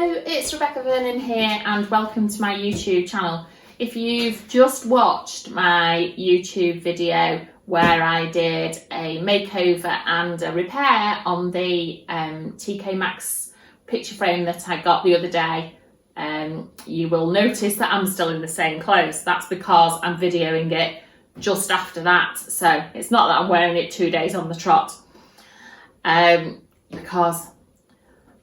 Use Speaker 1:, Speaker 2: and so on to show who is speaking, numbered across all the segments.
Speaker 1: Hello, it's Rebecca Vernon here and welcome to my YouTube channel. If you've just watched my YouTube video where I did a makeover and a repair on the TK Maxx picture frame that I got the other day, you will notice that I'm still in the same clothes. That's because I'm videoing it just after that, so it's not that I'm wearing it 2 days on the trot, because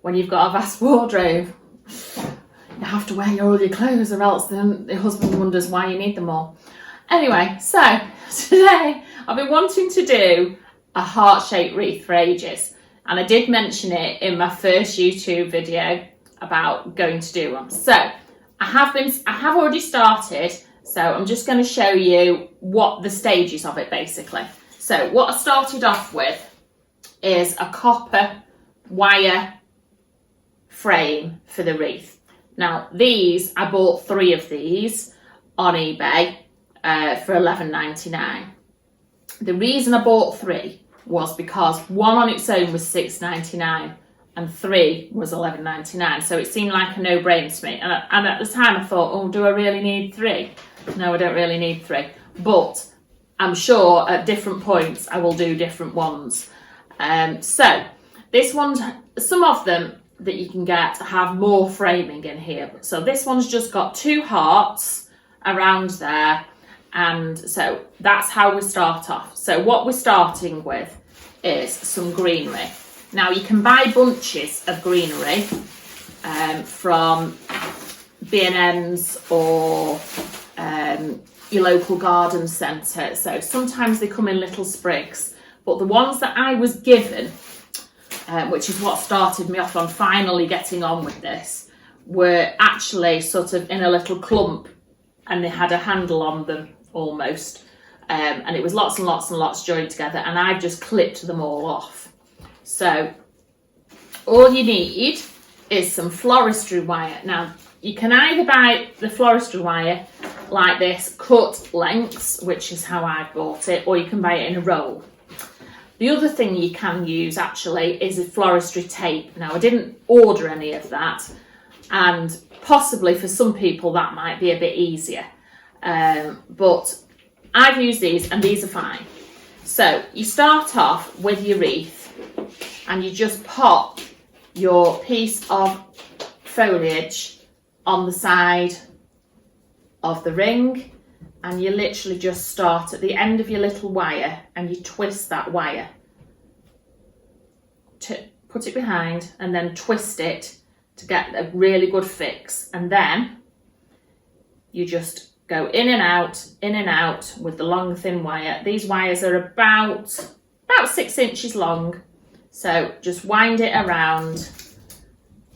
Speaker 1: when you've got a vast wardrobe, you have to wear all your clothes or else then your husband wonders why you need them all. Anyway, so today I've been wanting to do a heart-shaped wreath for ages, and I did mention it in my first YouTube video about going to do one. So I have already started, so I'm just going to show you what the stages of it basically. So what I started off with is a copper wire frame for the wreath. Now these, I bought 3 of these on eBay for $11.99. The reason I bought 3 was because one on its own was $6.99 and 3 was $11.99, so it seemed like a no-brainer to me, and at the time I thought, oh, do I really need 3? No, I don't really need 3, but I'm sure at different points I will do different ones. So this one's, some of them that you can get have more framing in here, so this one's just got 2 hearts around there, and so that's how we start off. So what we're starting with is some greenery. Now you can buy bunches of greenery from B&M's or your local garden centre, so sometimes they come in little sprigs, but the ones that I was given, which is what started me off on finally getting on with this, were actually sort of in a little clump, and they had a handle on them almost, and it was lots and lots and lots joined together, and I've just clipped them all off. So all you need is some floristry wire. Now you can either buy the floristry wire like this, cut lengths, which is how I bought it, or you can buy it in a roll. The other thing you can use actually is a floristry tape. Now I didn't order any of that, and possibly for some people that might be a bit easier, but I've used these and these are fine. So you start off with your wreath and you just pop your piece of foliage on the side of the ring, and you literally just start at the end of your little wire and you twist that wire to put it behind, and then twist it to get a really good fix, and then you just go in and out with the long thin wire. These wires are about 6 inches long, so just wind it around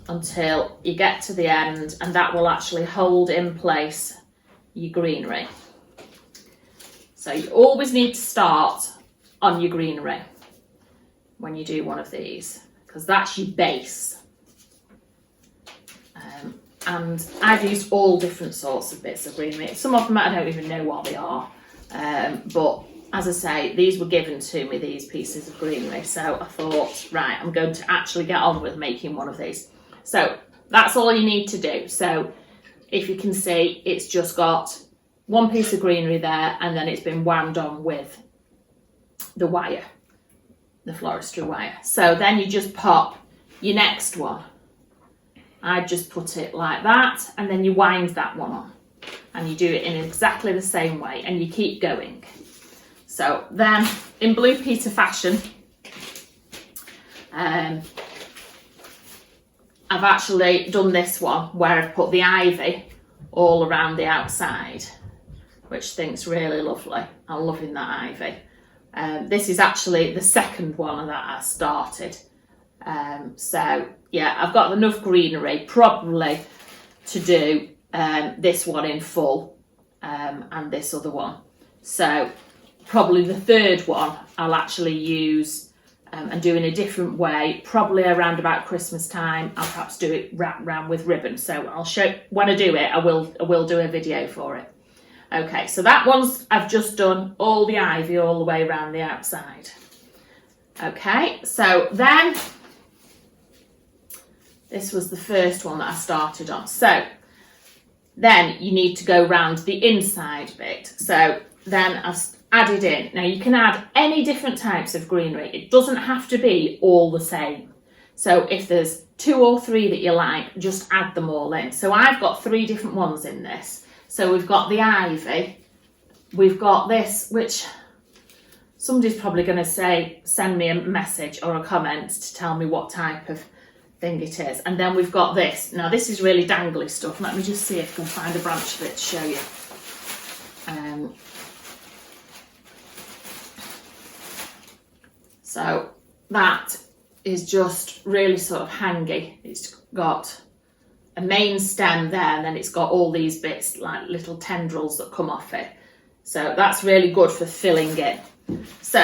Speaker 1: until you get to the end, and that will actually hold in place your greenery. So you always need to start on your greenery when you do one of these, because that's your base. And I've used all different sorts of bits of greenery. Some of them I don't even know what they are, but as I say, these were given to me, these pieces of greenery, so I thought, right, I'm going to actually get on with making one of these. So that's all you need to do. So if you can see, it's just got one piece of greenery there, and then it's been wound on with the wire, the floristry wire. So then you just pop your next one. I just put it like that, and then you wind that one on, and you do it in exactly the same way, and you keep going. So then, in Blue Peter fashion, I've actually done this one where I've put the ivy all around the outside, which I think's really lovely. I'm loving that ivy. This is actually the second one that I started. So yeah, I've got enough greenery probably to do this one in full, and this other one. So probably the third one I'll actually use and do in a different way, probably around about Christmas time. I'll perhaps do it wrapped around with ribbon, so I'll show when I do it. I will do a video for it. Okay, so that one's, I've just done all the ivy all the way around the outside. Okay, so then This was the first one that I started on. So then you need to go round the inside bit. So then I've added in. Now you can add any different types of greenery. It doesn't have to be all the same. So if there's 2 or 3 that you like, just add them all in. So I've got 3 different ones in this. So we've got the ivy. We've got this, which somebody's probably going to say, send me a message or a comment to tell me what type of thing it is. And then we've got this. Now this is really dangly stuff. Let me just see if I can find a branch of it to show you. So that is just really sort of hangy. It's got a main stem there, and then it's got all these bits like little tendrils that come off it. So that's really good for filling in. So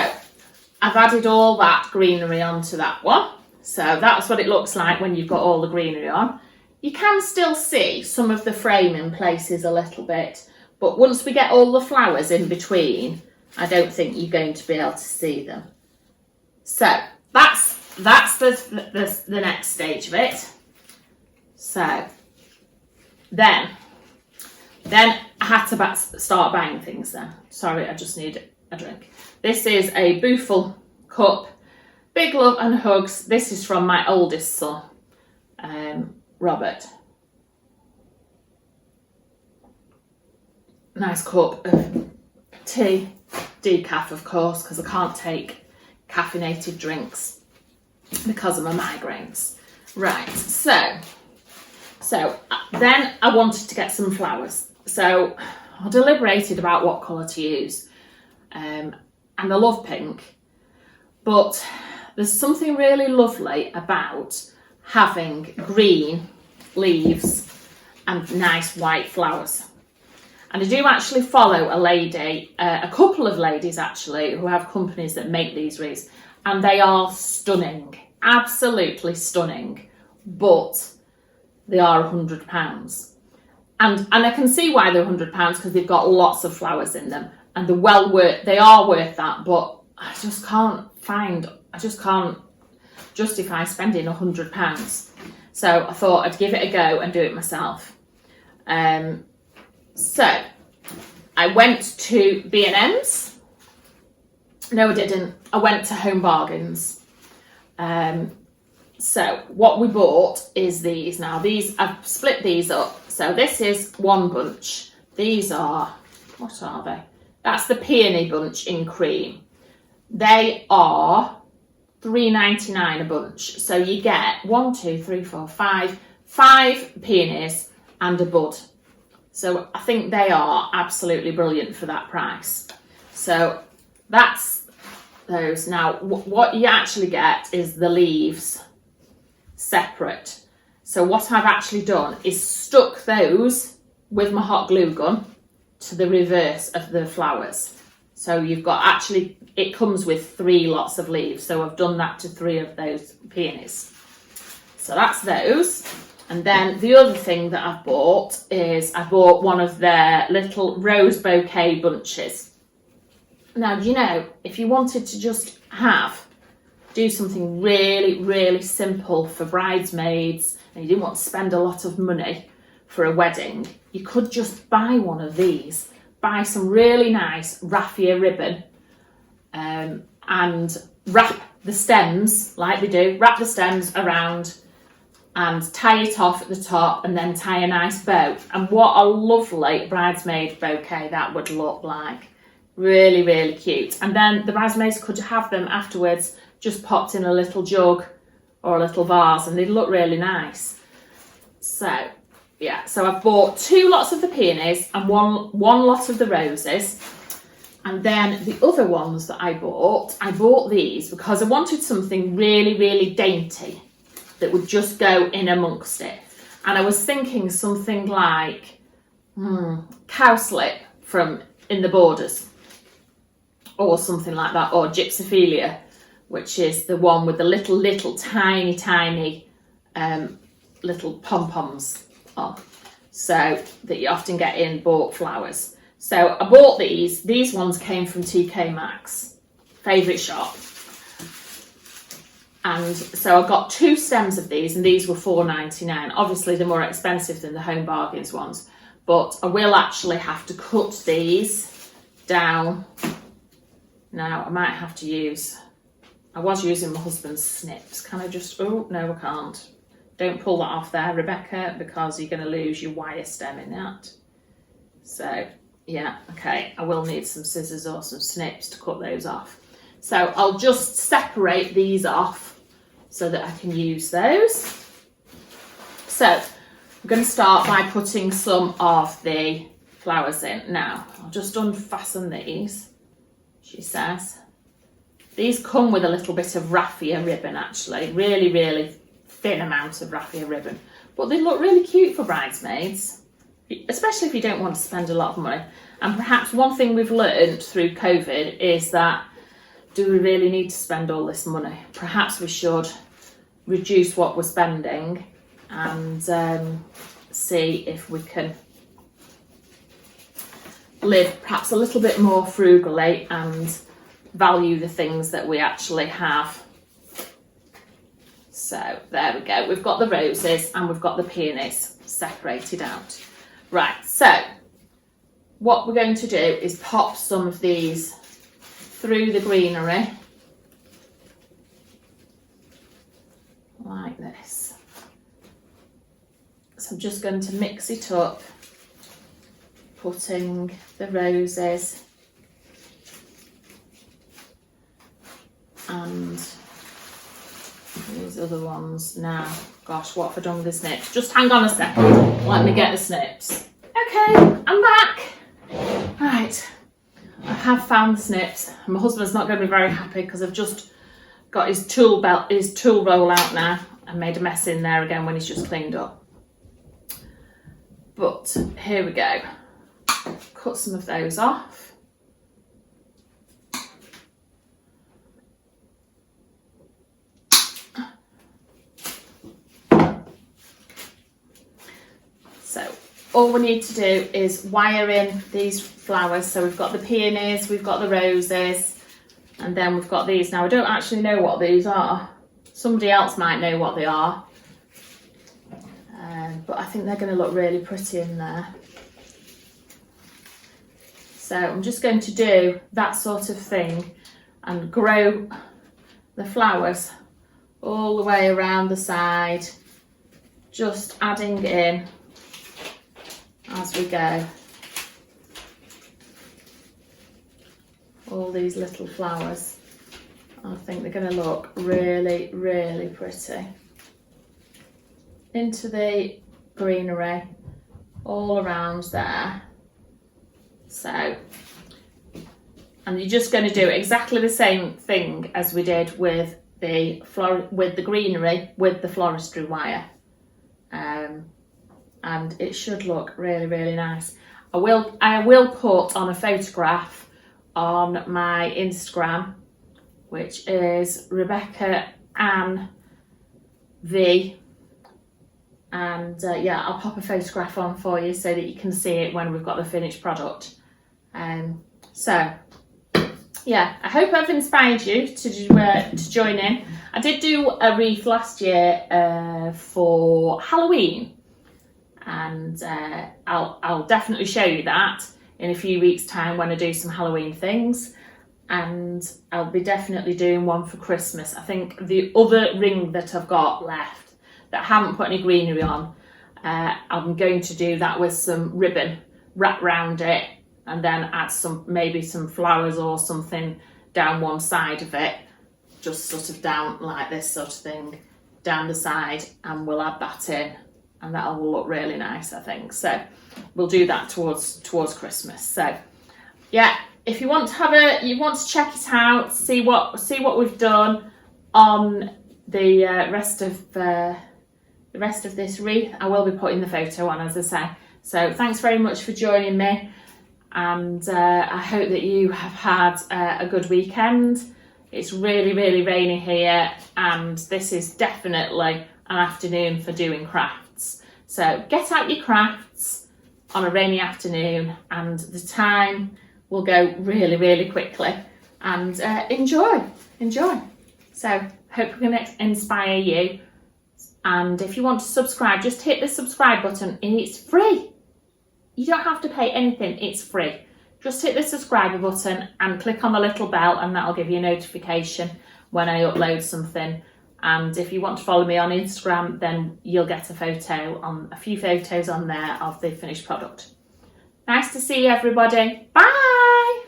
Speaker 1: I've added all that greenery onto that one. So that's what it looks like when you've got all the greenery on. You can still see some of the frame in places a little bit, but once we get all the flowers in between, I don't think you're going to be able to see them. So that's the next stage of it. So then I had to start buying things then. Sorry, I just need a drink. This is a Boofle cup. Big love and hugs. This is from my oldest son, Robert. Nice cup of tea, decaf of course, because I can't take caffeinated drinks because of my migraines. Right, so then I wanted to get some flowers. So I deliberated about what colour to use. And I love pink, but there's something really lovely about having green leaves and nice white flowers. And I do actually follow a lady, a couple of ladies actually, who have companies that make these wreaths, and they are stunning, absolutely stunning, but they are £100. And I can see why they're £100 because they've got lots of flowers in them, and they are worth that, but I just can't justify spending £100. So I thought I'd give it a go and do it myself. So I went to B&M's. No, I didn't. I went to Home Bargains. So what we bought is these. Now these, I've split these up. So this is one bunch. These are, what are they? That's the peony bunch in cream. They are $3.99 a bunch. So you get 5 peonies and a bud. So I think they are absolutely brilliant for that price. So that's those. Now what you actually get is the leaves separate. So what I've actually done is stuck those with my hot glue gun to the reverse of the flowers. So you've got actually, it comes with 3 lots of leaves. So I've done that to 3 of those peonies. So that's those. And then the other thing that I've bought is I bought one of their little rose bouquet bunches. Now, you know, if you wanted to just do something really, really simple for bridesmaids and you didn't want to spend a lot of money for a wedding, you could just buy one of these. Buy some really nice raffia ribbon and wrap the stems, like they do, wrap the stems around and tie it off at the top and then tie a nice bow. And what a lovely bridesmaid bouquet that would look like. Really, really cute. And then the bridesmaids could have them afterwards just popped in a little jug or a little vase and they'd look really nice. So, yeah, so I've bought 2 lots of the peonies and one lot of the roses. And then the other ones that I bought these because I wanted something really, really dainty that would just go in amongst it. And I was thinking something like cowslip from In the Borders or something like that, or gypsophilia, which is the one with the little tiny little pom-poms on, so that you often get in bought flowers. So I bought these ones came from TK Maxx, favourite shop. And so I got 2 stems of these, and these were £4.99. Obviously they're more expensive than the Home Bargains ones, but I will actually have to cut these down. Now I might have to use, I was using my husband's snips. Can I just, oh no I can't. Don't pull that off there, Rebecca, because you're going to lose your wire stem in that. So yeah, okay, I will need some scissors or some snips to cut those off. So I'll just separate these off so that I can use those. So I'm going to start by putting some of the flowers in. Now, I'll just unfasten these, she says. These come with a little bit of raffia ribbon actually, really, really thin amount of raffia ribbon. But they look really cute for bridesmaids, especially if you don't want to spend a lot of money. And perhaps one thing we've learned through COVID is that, do we really need to spend all this money? Perhaps we should reduce what we're spending and see if we can live perhaps a little bit more frugally and value the things that we actually have. So there we go. We've got the roses and we've got the peonies separated out. Right, so what we're going to do is pop some of these through the greenery like this. So I'm just going to mix it up, putting the roses and these other ones now. Gosh, what have I done with the snips? Just hang on a second, let me get the snips. Okay, I'm back. Right, I have found the snips. My husband's not going to be very happy because I've just got his tool roll out now and made a mess in there again when he's just cleaned up. But here we go. Cut some of those off. So all we need to do is wire in these flowers. So we've got the peonies, we've got the roses, and then we've got these. Now I don't actually know what these are. Somebody else might know what they are. But I think they're going to look really pretty in there. So I'm just going to do that sort of thing and grow the flowers all the way around the side, just adding in as we go all these little flowers. I think they're going to look really, really pretty. Into the greenery all around there. So, and you're just going to do exactly the same thing as we did with the greenery with the floristry wire, and it should look really, really nice. I will put on a photograph on my Instagram, which is Rebecca Ann V. And yeah, I'll pop a photograph on for you so that you can see it when we've got the finished product. So yeah, I hope I've inspired you to join in. I did do a wreath last year for Halloween, and I'll definitely show you that in a few weeks' time when I do some Halloween things. And I'll be definitely doing one for Christmas. I think the other ring that I've got left that I haven't put any greenery on, I'm going to do that with some ribbon wrapped around it, and then add maybe some flowers or something down one side of it, just sort of down like this sort of thing down the side, and we'll add that in, and that will look really nice, I think. So we'll do that towards Christmas. So yeah, if you want to check it out, see what we've done on the rest of this wreath, I will be putting the photo on, as I say. So thanks very much for joining me, and I hope that you have had a good weekend. It's really, really rainy here, and this is definitely an afternoon for doing crafts. So get out your crafts on a rainy afternoon, and the time will go really, really quickly, and enjoy. So hope we can inspire you. And if you want to subscribe, just hit the subscribe button and it's free. You don't have to pay anything, it's free. Just hit the subscribe button and click on the little bell, and that'll give you a notification when I upload something. And if you want to follow me on Instagram, then you'll get a few photos on there of the finished product. Nice to see you, everybody. Bye.